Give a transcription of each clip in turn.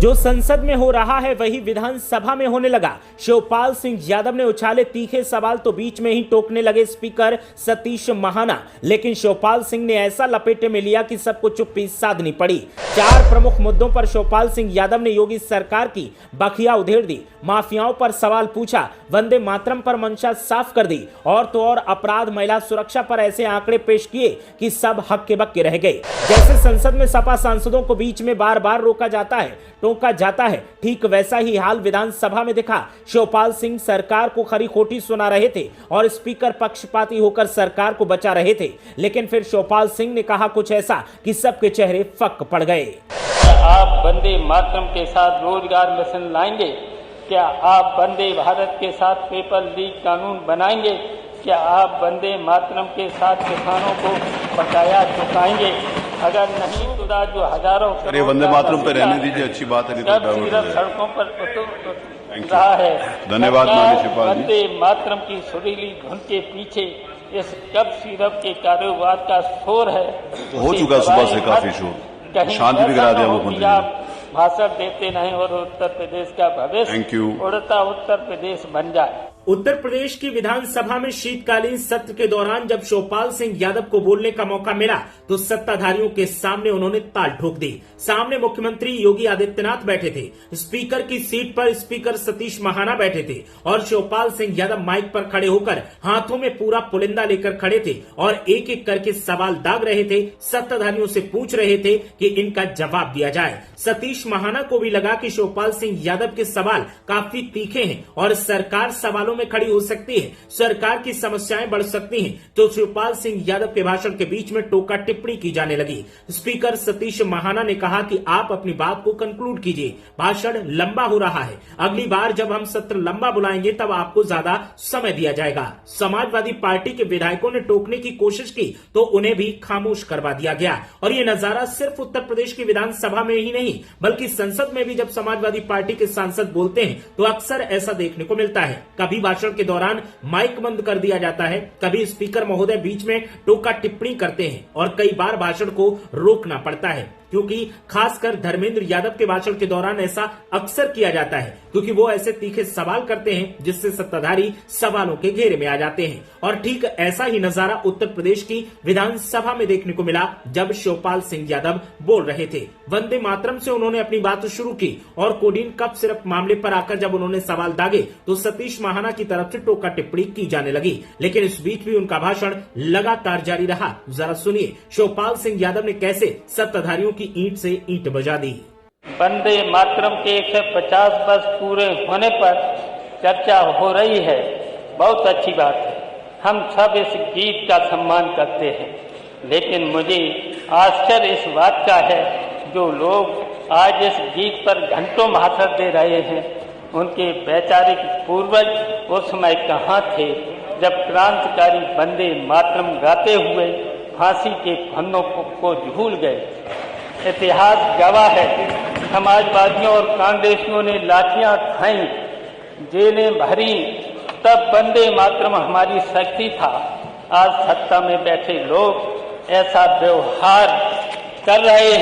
जो संसद में हो रहा है वही विधानसभा में होने लगा। शिवपाल सिंह यादव ने उछाले तीखे सवाल तो बीच में ही टोकने लगे स्पीकर सतीश महाना, लेकिन शिवपाल सिंह ने ऐसा लपेटे में लिया कि सबको चुप्पी साधनी पड़ी। 4 प्रमुख मुद्दों पर शिवपाल सिंह यादव ने योगी सरकार की बखिया उधेड़ दी, माफियाओं पर सवाल पूछा, वंदे मातरम पर मंशा साफ कर दी और तो और अपराध महिला सुरक्षा पर ऐसे आंकड़े पेश किए कि सब हक्के बक्के रह गए। जैसे संसद में सपा सांसदों को बीच में बार बार रोका जाता है, टोका जाता है, ठीक वैसा ही हाल विधानसभा में दिखा। शिवपाल सिंह सरकार को खरी खोटी सुना रहे थे और स्पीकर पक्षपाती होकर सरकार को बचा रहे थे, लेकिन फिर शिवपाल सिंह ने कहा कुछ ऐसा कि सबके चेहरे फक पड़ गए। आप वंदे मातरम के साथ रोजगार मिशन लाएंगे? क्या आप वंदे भारत के साथ पेपर लीक कानून बनाएंगे? क्या आप वंदे मातरम के साथ किसानों को बकाया चुकाएंगे? अगर नहीं तो जो हजारों अरे वंदे मातरम पे रहने दीजिए, अच्छी बात है, नहीं तो सड़कों पर उतर रहा है। धन्यवाद माननीय शिवपाल जी। वंदे मातरम की सुरीली धुन के पीछे इस कप सिरप के कारोबार का शोर है। तो हो चुका सुबह से काफी शोर, शांति बिगड़ा दिया मुख्यमंत्री ने। भाषण देते नहीं और उत्तर प्रदेश का भविष्य उड़ता उत्तर प्रदेश बन जाए। उत्तर प्रदेश की विधानसभा में शीतकालीन सत्र के दौरान जब शिवपाल सिंह यादव को बोलने का मौका मिला तो सत्ताधारियों के सामने उन्होंने ताल ठोक दी। सामने मुख्यमंत्री योगी आदित्यनाथ बैठे थे, स्पीकर की सीट पर स्पीकर सतीश महाना बैठे थे और शिवपाल सिंह यादव माइक पर खड़े होकर हाथों में पूरा पुलिंदा लेकर खड़े थे और एक एक करके सवाल दाग रहे थे, सत्ताधारियों से पूछ रहे थे कि इनका जवाब दिया जाए। सतीश महाना को भी लगा कि शिवपाल सिंह यादव के सवाल काफी तीखे हैं और सरकार सवालों में खड़ी हो सकती है, सरकार की समस्याएं बढ़ सकती हैं, तो शिवपाल सिंह यादव के भाषण के बीच में टोका टिप्पणी की जाने लगी। स्पीकर सतीश महाना ने कहा कि आप अपनी बात को कंक्लूड कीजिए, भाषण लंबा हो रहा है, अगली बार जब हम सत्र लंबा बुलाएंगे तब आपको ज्यादा समय दिया जाएगा। समाजवादी पार्टी के विधायकों ने टोकने की कोशिश की तो उन्हें भी खामोश करवा दिया गया और ये नजारा सिर्फ उत्तर प्रदेश की विधानसभा में ही नहीं बल्कि संसद में भी जब समाजवादी पार्टी के सांसद बोलते हैं तो अक्सर ऐसा देखने को मिलता है। कभी भाषण के दौरान माइक बंद कर दिया जाता है, कभी स्पीकर महोदय बीच में टोका टिप्पणी करते हैं और कई बार भाषण को रोकना पड़ता है, क्योंकि खासकर धर्मेंद्र यादव के भाषण के दौरान ऐसा अक्सर किया जाता है क्योंकि वो ऐसे तीखे सवाल करते हैं जिससे सत्ताधारी सवालों के घेरे में आ जाते हैं। और ठीक ऐसा ही नजारा उत्तर प्रदेश की विधानसभा में देखने को मिला जब शिवपाल सिंह यादव बोल रहे थे। वंदे मातरम से उन्होंने अपनी बात शुरू की और कोडीन कप सिरप मामले पर आकर जब उन्होंने सवाल दागे तो सतीश महाना की तरफ से टोका टिप्पणी की जाने लगी, लेकिन इस बीच भी उनका भाषण लगातार जारी रहा। जरा सुनिए शिवपाल सिंह यादव ने कैसे सत्ताधारियों की ईंट से ईंट बजा दी। वंदे मातरम के 150 वर्ष पूरे होने पर चर्चा हो रही है, बहुत अच्छी बात है, हम सब इस गीत का सम्मान करते हैं, लेकिन मुझे आश्चर्य इस बात का है जो लोग आज इस गीत पर घंटों भाषण दे रहे हैं उनके वैचारिक पूर्वज उस समय कहाँ थे जब क्रांतिकारी वंदे मातरम गाते हुए फांसी के फंदों को झूल गए। इतिहास गवाह है, समाजवादियों और कांग्रेसियों ने लाठियां खाई, जेलें भरी, तब वंदे मातरम हमारी शक्ति था। आज सत्ता में बैठे लोग ऐसा व्यवहार कर रहे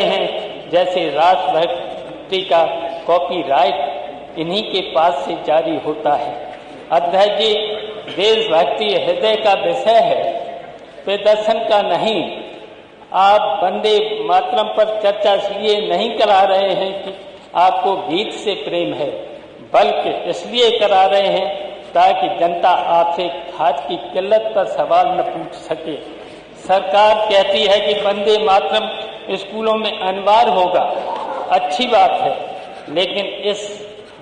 हैं जैसे राष्ट्रभक्ति का कॉपीराइट इन्हीं के पास से जारी होता है। अध्यक्ष जी, देशभक्ति हृदय का विषय है, प्रदर्शन का नहीं। आप वंदे मातरम पर चर्चा इसलिए नहीं करा रहे हैं कि आपको गीत से प्रेम है, बल्कि इसलिए करा रहे हैं ताकि जनता आपसे खाद की किल्लत पर सवाल न पूछ सके। सरकार कहती है कि वंदे मातरम स्कूलों में अनिवार्य होगा, अच्छी बात है, लेकिन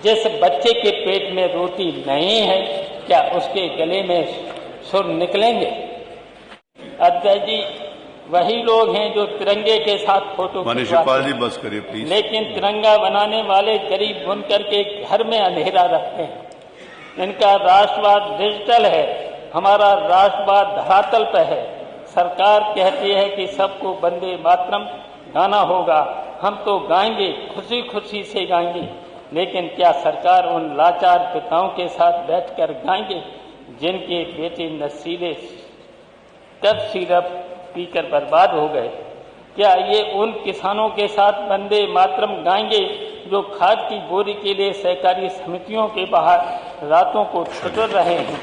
जिस बच्चे के पेट में रोटी नहीं है क्या उसके गले में सुर निकलेंगे? अध्यक्ष जी, वही लोग हैं जो तिरंगे के साथ फोटो शिवपाल जी बस करिए प्लीज। लेकिन तिरंगा बनाने वाले गरीब बुनकर के घर में अंधेरा रखते हैं। इनका राष्ट्रवाद डिजिटल है, हमारा राष्ट्रवाद धरातल पर है। सरकार कहती है कि सबको वंदे मातरम गाना होगा, हम तो गाएंगे, खुशी खुशी से गाएंगे, लेकिन क्या सरकार उन लाचार पिताओं के साथ बैठकर गाएंगे जिनके बेटे नशीले कप सिरप पीकर बर्बाद हो गए? क्या ये उन किसानों के साथ वंदे मातरम गाएंगे जो खाद की बोरी के लिए सहकारी समितियों के बाहर रातों को ठिठुर रहे हैं?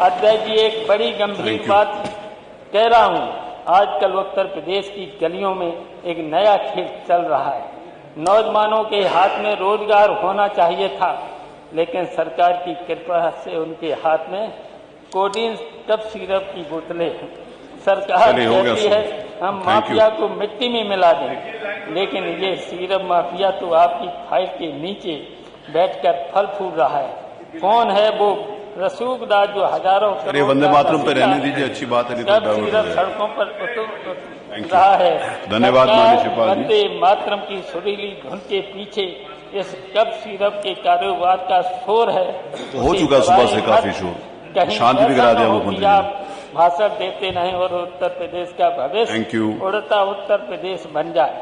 अध्यक्ष जी, एक बड़ी गंभीर बात कह रहा हूँ। आजकल उत्तर प्रदेश की गलियों में एक नया खेल चल रहा है। नौजवानों के हाथ में रोजगार होना चाहिए था, लेकिन सरकार की कृपा से उनके हाथ में कोडीन कफ सिरप की बोतलें हैं। सरकार कहती है हम माफिया को मिट्टी में मिला दें, लेकिन ये सिरप माफिया तो आपकी फाइल के नीचे बैठकर फल फूल रहा है। कौन है वो रसूखदार जो हजारों वंदे मातरम पे रहने दीजिए, अच्छी बात है, नहीं तो सिरप सड़कों पर उतर रहा है। धन्यवाद माननीय शिवपाल जी। वंदे मातरम की सुरीली धुन के पीछे इस कप सिरप के कारोबार का शोर है। तो हो चुका सुबह से काफी शोर, शांति बिगड़ा दिया मुख्यमंत्री ने। भाषण देते नहीं और उत्तर प्रदेश का भविष्य उड़ता उत्तर प्रदेश बन जाए।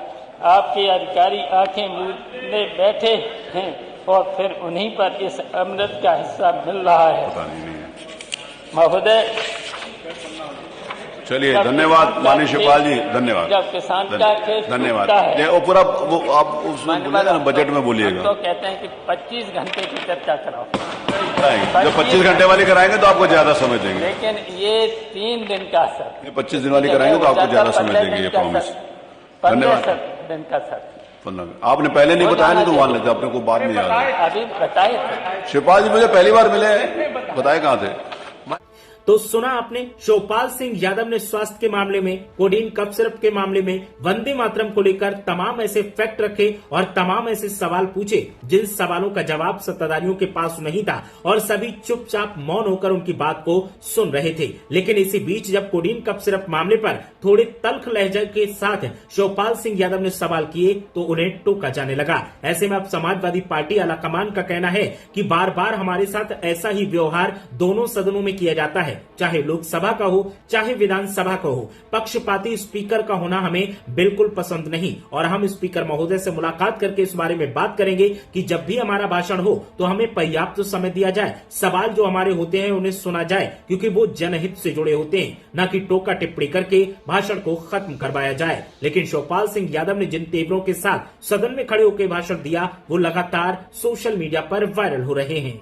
आपके अधिकारी आंखें मूंदे बैठे हैं और फिर उन्हीं पर इस अमृत का हिस्सा मिल रहा है। महोदय, चलिए, धन्यवाद माननीय शिवपाल जी, धन्यवाद। जब किसान का केस धन्यवाद। है वो पूरा वो आप उसमें बोलिएगा ना, बजट में बोलिएगा। तो कहते हैं कि 25 घंटे की चर्चा कराओ। जब 25 घंटे वाली कराएंगे तो आपको ज्यादा समय देंगे, लेकिन ये 3 दिन का सर, 25 दिन वाली कराएंगे तो आपको ज्यादा समय देंगे, ये प्रॉमिस। 15 दिन का सर। आपने पहले नहीं बताया, नहीं तो मान लेते, अपने को बात नहीं याद है। अभी बताए शिवपाल जी मुझे पहली बार मिले हैं, बताए कहाँ थे? तो सुना आपने, शिवपाल सिंह यादव ने स्वास्थ्य के मामले में, कोडीन कफ सिरप के मामले में, वंदे मातरम को लेकर तमाम ऐसे फैक्ट रखे और तमाम ऐसे सवाल पूछे जिन सवालों का जवाब सत्ताधारियों के पास नहीं था और सभी चुपचाप मौन होकर उनकी बात को सुन रहे थे। लेकिन इसी बीच जब कोडीन कफ सिरप मामले पर थोड़े तल्ख लहजे के साथ शिवपाल सिंह यादव ने सवाल किए तो उन्हें टोका जाने लगा। ऐसे में अब समाजवादी पार्टी आलाकमान का कहना है कि बार बार हमारे साथ ऐसा ही व्यवहार दोनों सदनों में किया जाता है, चाहे लोकसभा का हो चाहे विधानसभा का हो। पक्षपाती स्पीकर का होना हमें बिल्कुल पसंद नहीं और हम स्पीकर महोदय से मुलाकात करके इस बारे में बात करेंगे कि जब भी हमारा भाषण हो तो हमें पर्याप्त समय दिया जाए, सवाल जो हमारे होते हैं उन्हें सुना जाए, क्योंकि वो जनहित से जुड़े होते हैं, न कि टोका टिप्पणी करके भाषण को खत्म करवाया जाए। लेकिन शिवपाल सिंह यादव ने जिन तेवरों के साथ सदन में खड़े होकर भाषण दिया वो लगातार सोशल मीडिया पर वायरल हो रहे हैं।